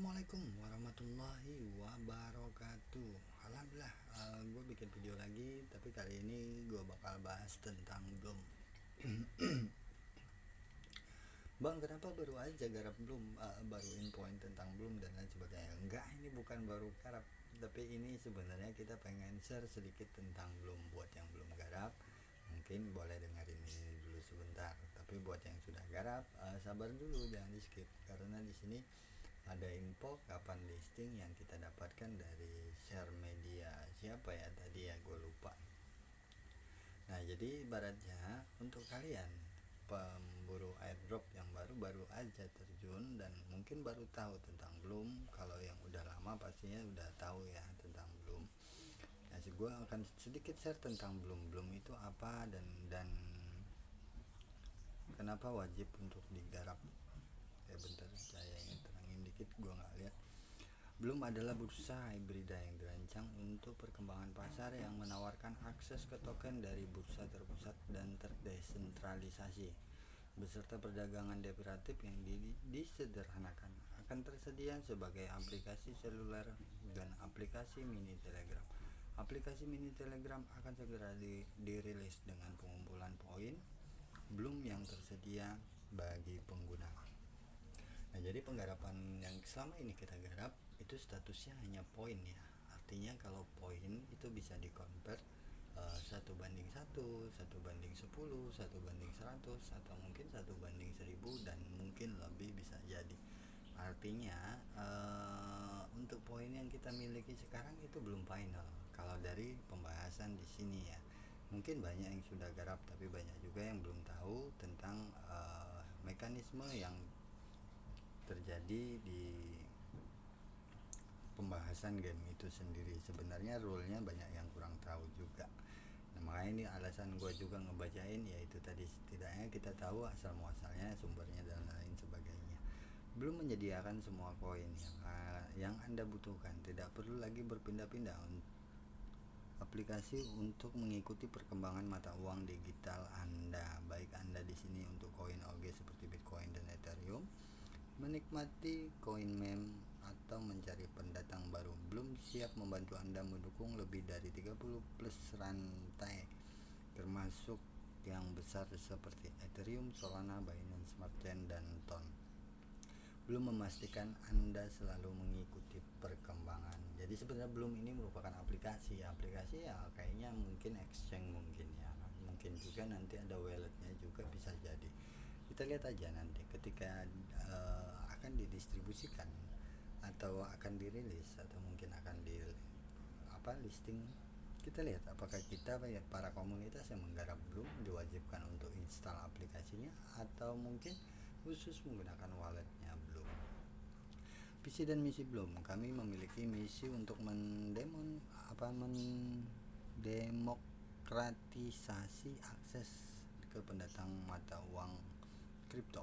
Assalamualaikum warahmatullahi wabarakatuh. Alhamdulillah, gue bikin video lagi, tapi kali ini gue bakal bahas tentang Bloom. Bang, kenapa baru aja garap Bloom, baruin poin tentang Bloom dan lain sebagainya? Enggak, ini bukan baru garap, tapi ini sebenarnya kita pengen share sedikit tentang Bloom. Buat yang belum garap, mungkin boleh dengerin ini dulu sebentar. Tapi buat yang sudah garap, sabar dulu, jangan di skip, karena di sini ada info kapan listing yang kita dapatkan dari share media siapa ya tadi ya, gue lupa. Nah, jadi ibaratnya untuk kalian pemburu airdrop yang baru aja terjun dan mungkin baru tahu tentang Bloom. Kalau yang udah lama pastinya udah tahu ya tentang Bloom. Nah, gue akan sedikit share tentang Bloom. Bloom itu apa dan kenapa wajib untuk digarap. Bentar, saya ingin terangin dikit, gue nggak lihat. Bloom adalah bursa hibrida yang dirancang untuk perkembangan pasar yang menawarkan akses ke token dari bursa terpusat dan terdesentralisasi, beserta perdagangan derivatif yang disederhanakan. Akan tersedia sebagai aplikasi seluler dan aplikasi mini Telegram. Aplikasi mini Telegram akan segera dirilis dengan pengumpulan poin Bloom yang tersedia bagi pengguna. Nah, jadi penggarapan yang selama ini kita garap itu statusnya hanya poin ya. Artinya kalau poin itu bisa dikonvert 1:1, 1:10, 1:100, atau mungkin 1:1000 dan mungkin lebih bisa jadi. Artinya untuk poin yang kita miliki sekarang itu belum final. Kalau dari pembahasan di sini ya, mungkin banyak yang sudah garap, tapi banyak juga yang belum tahu tentang mekanisme yang terjadi di pembahasan game itu sendiri. Sebenarnya rule-nya banyak yang kurang tahu juga. Nah, makanya ini alasan gue juga ngebacain, yaitu tadi setidaknya kita tahu asal muasalnya, sumbernya dan lain sebagainya. Belum menyediakan semua koin yang Anda butuhkan. Tidak perlu lagi berpindah-pindah aplikasi untuk mengikuti perkembangan mata uang digital Anda. Baik Anda di sini untuk koin OG seperti Bitcoin dan Ethereum, menikmati koin meme, atau mencari pendatang baru. Bloom siap membantu Anda mendukung lebih dari 30 plus rantai, termasuk yang besar seperti Ethereum, Solana, Binance Smart Chain, dan Ton. Belum memastikan Anda selalu mengikuti perkembangan. Jadi sebenarnya Bloom ini merupakan aplikasi ya kayaknya mungkin exchange mungkin ya. Mungkin juga nanti ada walletnya juga, bisa jadi. Kita lihat aja nanti ketika akan didistribusikan atau akan dirilis atau mungkin akan listing. Kita lihat apakah kita para komunitas yang menggarap Bloom diwajibkan untuk install aplikasinya atau mungkin khusus menggunakan walletnya Bloom. Visi dan misi Bloom, kami memiliki misi untuk mendemokratisasi akses ke pendatang mata uang kripto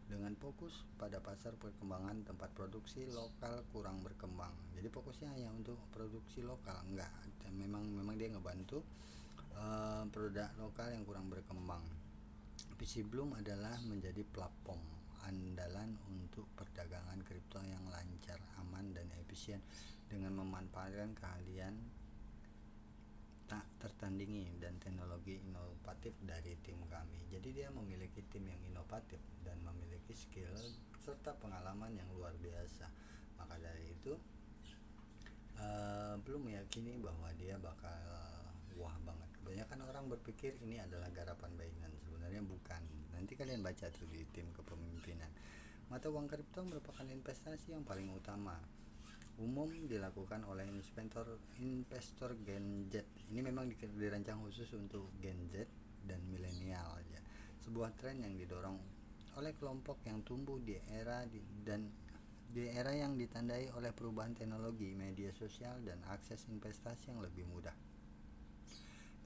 dengan fokus pada pasar perkembangan tempat produksi lokal kurang berkembang. Jadi fokusnya hanya untuk produksi lokal, enggak. Memang dia ngebantu produk lokal yang kurang berkembang. Visi Bloom adalah menjadi platform andalan untuk perdagangan kripto yang lancar, aman, dan efisien dengan memanfaatkan keahlian tak tertandingi dan teknologi inovatif dari tim kami. Jadi dia memiliki tim yang inovatif dan memiliki skill serta pengalaman yang luar biasa. Maka dari itu belum meyakini bahwa dia bakal wah banget. Kebanyakan orang berpikir ini adalah garapan Binance, sebenarnya bukan. Nanti kalian baca tuh di tim kepemimpinan. Mata uang kripto merupakan investasi yang paling utama umum dilakukan oleh investor Gen Z. Ini memang dirancang khusus untuk Gen Z dan milenial aja. Sebuah tren yang didorong oleh kelompok yang tumbuh di era yang ditandai oleh perubahan teknologi, media sosial, dan akses investasi yang lebih mudah.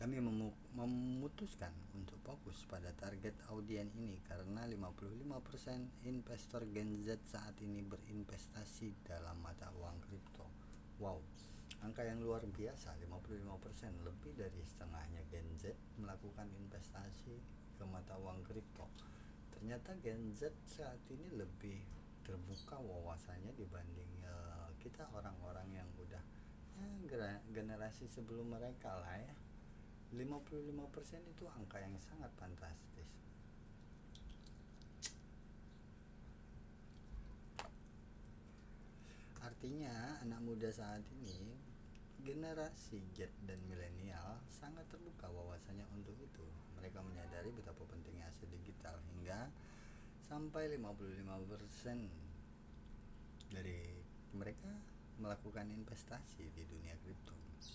Kami memutuskan untuk fokus pada target audien ini karena 55% investor Gen Z saat ini berinvestasi dalam mata uang kripto. Wow, angka yang luar biasa. 55%, lebih dari setengahnya Gen Z melakukan investasi ke mata uang kripto. Ternyata Gen Z saat ini lebih terbuka wawasannya dibanding kita orang-orang yang udah generasi sebelum mereka lah ya. 55% itu angka yang sangat fantastis. Artinya anak muda saat ini, generasi Z dan milenial, sangat terbuka wawasannya untuk itu. Mereka menyadari betapa pentingnya aset digital hingga sampai 55% dari mereka melakukan investasi di dunia kripto.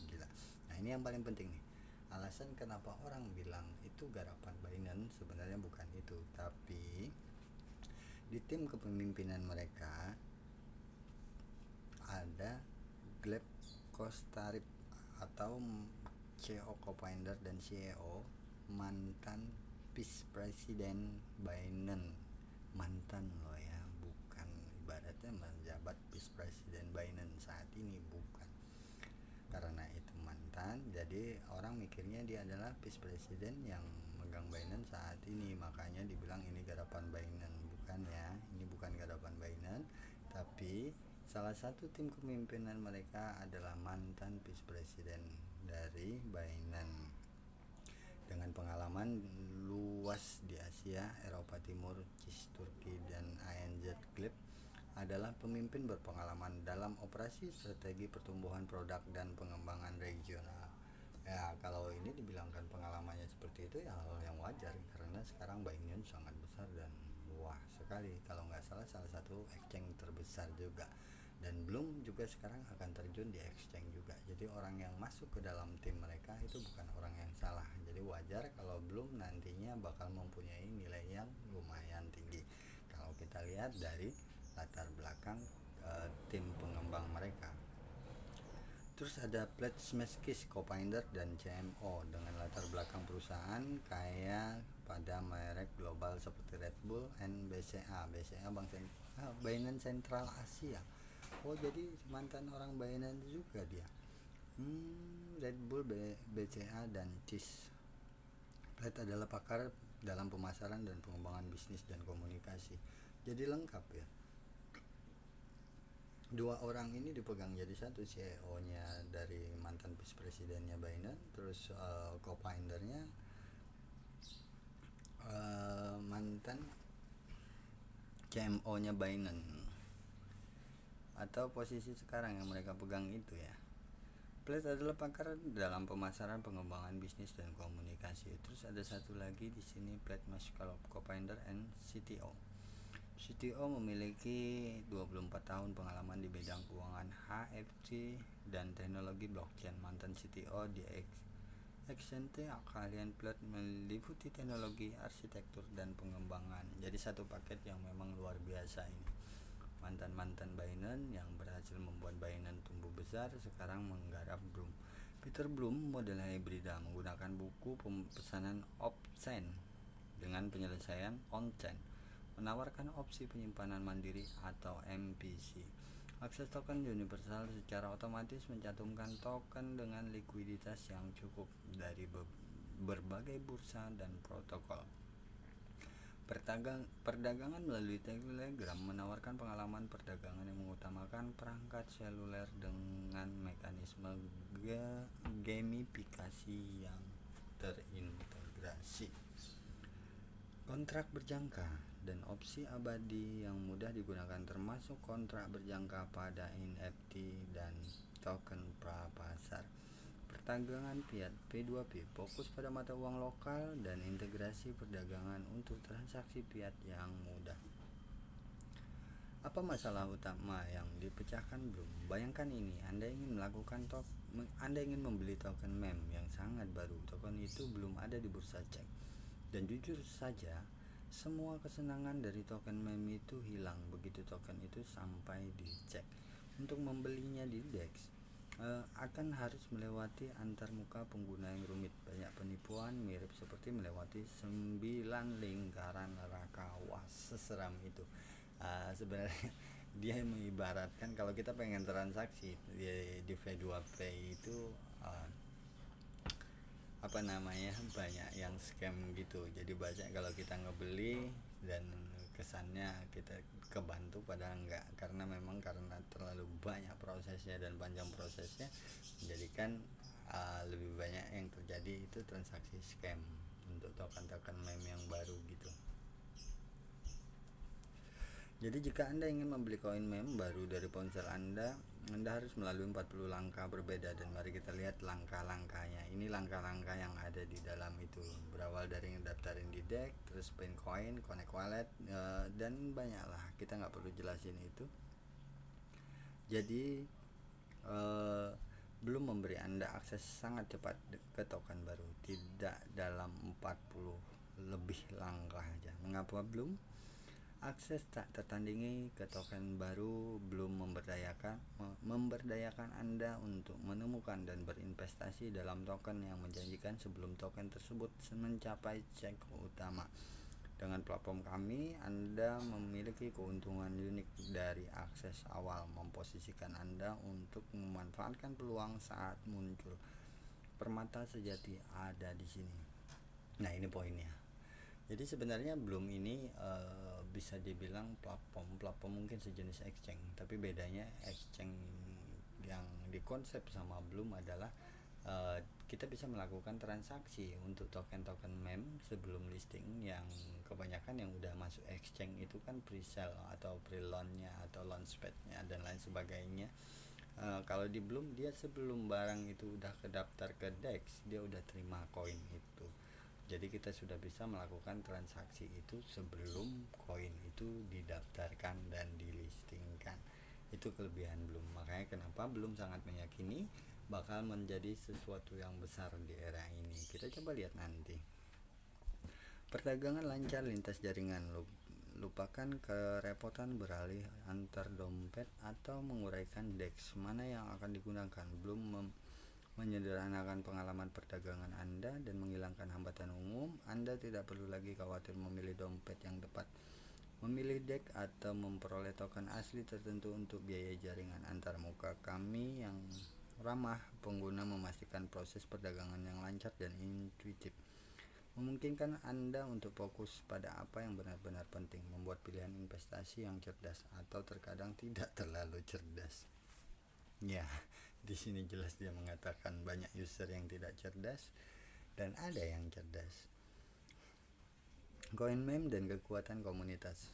Gila. Nah, ini yang paling penting nih. Alasan kenapa orang bilang itu garapan Binance sebenarnya bukan itu, tapi di tim kepemimpinan mereka ada Gleb Kostarip atau CEO co-founder dan CEO mantan Vice President Binance. Mantan loh ya, bukan ibaratnya menjabat Vice President Binance saat ini, bukan. Karena itu mantan, jadi orang mikirnya dia adalah Vice President yang megang Binance saat ini, makanya dibilang ini garapan Binance. Bukan ya, ini bukan garapan Binance, tapi salah satu tim kepemimpinan mereka adalah mantan Vice President dari Binance dengan pengalaman luas di Asia, Eropa Timur, CIS, Turki, dan ANZ. Gleb adalah pemimpin berpengalaman dalam operasi, strategi pertumbuhan produk, dan pengembangan regional. Ya, kalau ini dibilangkan pengalamannya seperti itu ya hal yang wajar, karena sekarang Binance sangat besar dan wah sekali. Kalau nggak salah satu exchange terbesar juga, dan belum juga sekarang akan terjun di exchange juga. Jadi orang yang masuk ke dalam tim mereka itu bukan orang yang salah. Jadi wajar kalau belum nantinya bakal mempunyai nilai yang lumayan tinggi. Kalau kita lihat dari latar belakang tim pengembang mereka. Terus ada Plet Smeskis, co-founder dan CMO dengan latar belakang perusahaan kayak pada merek global seperti Red Bull and BCA Binance Central Asia. Oh, jadi mantan orang Binance juga dia. Red Bull, BCA, dan CIS. Plet adalah pakar dalam pemasaran dan pengembangan bisnis dan komunikasi. Jadi lengkap ya. Dua orang ini dipegang jadi satu, CEO-nya dari mantan vice presidennya Binance, terus co-foundernya mantan CMO-nya Binance, atau posisi sekarang yang mereka pegang itu ya. Plet adalah pakar dalam pemasaran, pengembangan bisnis dan komunikasi. Terus ada satu lagi di sini, Plet Mascolo, co-founder and CTO. CTO memiliki 24 tahun pengalaman di bidang keuangan, HFT, dan teknologi blockchain. Mantan CTO di Exente, kalian Plet meliputi teknologi, arsitektur, dan pengembangan. Jadi satu paket yang memang luar biasa ini. Mantan Binance yang berhasil membuat Binance tumbuh besar, sekarang menggarap Bloom. Peter Bloom model hibrida menggunakan buku pesanan off-chain dengan penyelesaian on-chain, menawarkan opsi penyimpanan mandiri atau MPC. Akses token universal secara otomatis mencantumkan token dengan likuiditas yang cukup dari berbagai bursa dan protokol. Perdagangan melalui Telegram menawarkan pengalaman perdagangan yang mengutamakan perangkat seluler dengan mekanisme gamifikasi yang terintegrasi. Kontrak berjangka dan opsi abadi yang mudah digunakan, termasuk kontrak berjangka pada NFT dan token prapasar. Perdagangan fiat P2P fokus pada mata uang lokal dan integrasi perdagangan untuk transaksi fiat yang mudah. Apa masalah utama yang dipecahkan Bloom? Bayangkan ini, Anda ingin membeli token meme yang sangat baru. Token itu belum ada di bursa cek. Dan jujur saja, semua kesenangan dari token meme itu hilang begitu token itu sampai dicek. Untuk membelinya di DEX akan harus melewati antarmuka pengguna yang rumit. Banyak penipuan, mirip seperti melewati 9 lingkaran neraka. Wah, seseram itu. Sebenarnya dia mengibaratkan kalau kita pengen transaksi di V2P itu banyak yang scam gitu. Jadi banyak kalau kita ngebeli dan kesannya kita kebantu padahal enggak, karena memang karena terlalu banyak prosesnya dan panjang prosesnya menjadikan lebih banyak yang terjadi itu transaksi scam untuk token-token meme yang baru gitu. Jadi jika Anda ingin membeli koin meme baru dari ponsel Anda harus melalui 40 langkah berbeda, dan mari kita lihat langkah-langkahnya. Ini langkah-langkah yang ada di dalam itu. Berawal dari ngedaftarin di deck, terus pin coin, connect wallet, dan banyak lah. Kita nggak perlu jelasin itu. Jadi belum memberi Anda akses sangat cepat ke token baru, tidak dalam 40 lebih langkah aja. Mengapa belum? Akses tak tertandingi ke token baru belum memberdayakan Anda untuk menemukan dan berinvestasi dalam token yang menjanjikan sebelum token tersebut mencapai cek utama. Dengan platform kami, Anda memiliki keuntungan unik dari akses awal, memposisikan Anda untuk memanfaatkan peluang saat muncul. Permata sejati ada di sini. Nah, ini poinnya. Jadi sebenarnya belum ini bisa dibilang platform mungkin sejenis exchange, tapi bedanya exchange yang dikonsep sama Bloom adalah kita bisa melakukan transaksi untuk token-token meme sebelum listing, yang kebanyakan yang udah masuk exchange itu kan pre-sale atau pre-launch-nya atau launchpad-nya dan lain sebagainya. Kalau di Bloom dia sebelum barang itu udah kedaftar ke DEX, dia udah terima koin itu. Jadi kita sudah bisa melakukan transaksi itu sebelum koin itu didaftarkan dan dilistingkan. Itu kelebihan Bloom. Makanya kenapa Bloom sangat meyakini bakal menjadi sesuatu yang besar di era ini. Kita coba lihat nanti. Perdagangan lancar lintas jaringan. Lupakan kerepotan beralih antar dompet atau menguraikan DEX. Mana yang akan digunakan? Bloom menyederhanakan pengalaman perdagangan Anda dan menghilangkan hambatan umum. Anda tidak perlu lagi khawatir memilih dompet yang tepat, memilih deck, atau memperoleh token asli tertentu untuk biaya jaringan antarmuka. Kami yang ramah pengguna memastikan proses perdagangan yang lancar dan intuitif, memungkinkan Anda untuk fokus pada apa yang benar-benar penting, membuat pilihan investasi yang cerdas atau terkadang tidak terlalu cerdas. Ya, di sini jelas dia mengatakan banyak user yang tidak cerdas dan ada yang cerdas. Koin meme dan kekuatan komunitas.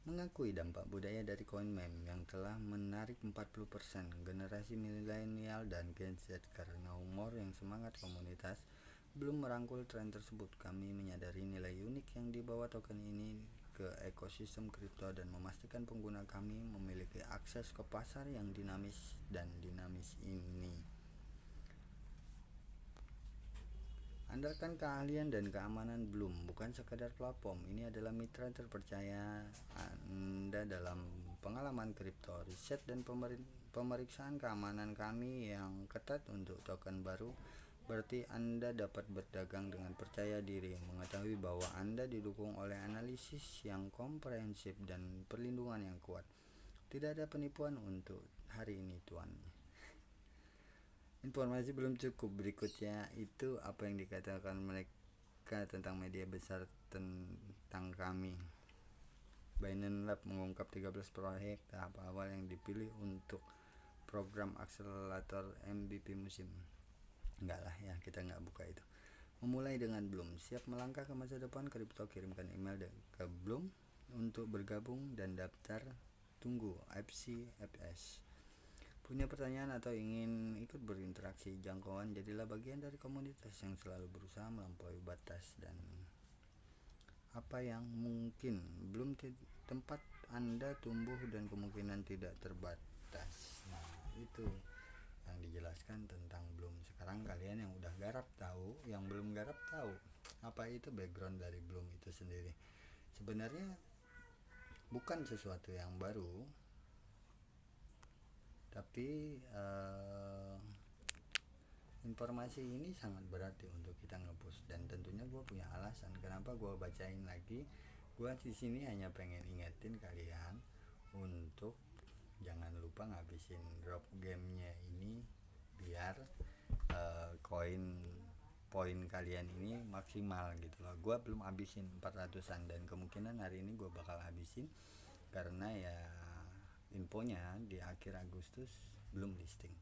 Mengakui dampak budaya dari koin meme yang telah menarik 40% generasi milenial dan Gen Z karena humor yang semangat komunitas. Belum merangkul tren tersebut, kami menyadari nilai unik yang dibawa token ini ke ekosistem kripto dan memastikan pengguna kami memiliki akses ke pasar yang dinamis ini. Andalkan keahlian dan keamanan Bloom, bukan sekadar platform. Ini adalah mitra terpercaya Anda dalam pengalaman kripto. Riset dan pemeriksaan keamanan kami yang ketat untuk token baru berarti Anda dapat berdagang dengan percaya diri, mengetahui bahwa Anda didukung oleh analisis yang komprehensif dan perlindungan yang kuat. Tidak ada penipuan untuk hari ini, tuan. Informasi belum cukup. Berikutnya itu apa yang dikatakan mereka tentang media besar tentang kami. Binance Lab mengungkap 13 proyek tahap awal yang dipilih untuk program akselerator MVP musim. Enggak lah ya, kita nggak buka itu. Memulai dengan Bloom. Siap melangkah ke masa depan kripto? Kirimkan email ke Bloom untuk bergabung dan daftar tunggu FCFS. Punya pertanyaan atau ingin ikut berinteraksi jangkauan? Jadilah bagian dari komunitas yang selalu berusaha melampaui batas dan apa yang mungkin. Bloom tempat Anda tumbuh dan kemungkinan tidak terbatas. Nah, itu yang dijelaskan tentang Bloom. Sekarang kalian yang udah garap tahu, yang belum garap tahu apa itu background dari Bloom itu sendiri. Sebenarnya bukan sesuatu yang baru, tapi informasi ini sangat berarti untuk kita nge-push, dan tentunya gue punya alasan kenapa gue bacain lagi. Gue di sini hanya pengen ingetin kalian untuk jangan lupa ngabisin drop gamenya ini biar koin poin kalian ini maksimal gitu loh. Gua belum habisin 400-an dan kemungkinan hari ini gua bakal habisin karena ya infonya di akhir Agustus belum listing.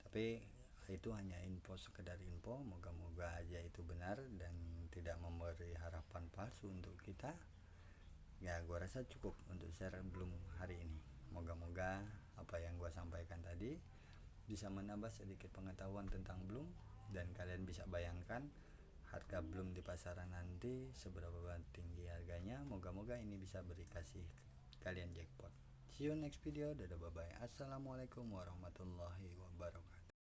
Tapi itu hanya info, sekedar info, moga-moga aja itu benar dan tidak memberi harapan palsu untuk kita. Ya gua rasa cukup untuk share belum hari ini. Moga-moga apa yang gua sampaikan tadi bisa menambah sedikit pengetahuan tentang Bloom dan kalian bisa bayangkan harga Bloom di pasaran nanti seberapa tinggi harganya. Moga-moga ini bisa beri kasih kalian jackpot. See you next video. Dadah, bye bye. Assalamualaikum warahmatullahi wabarakatuh.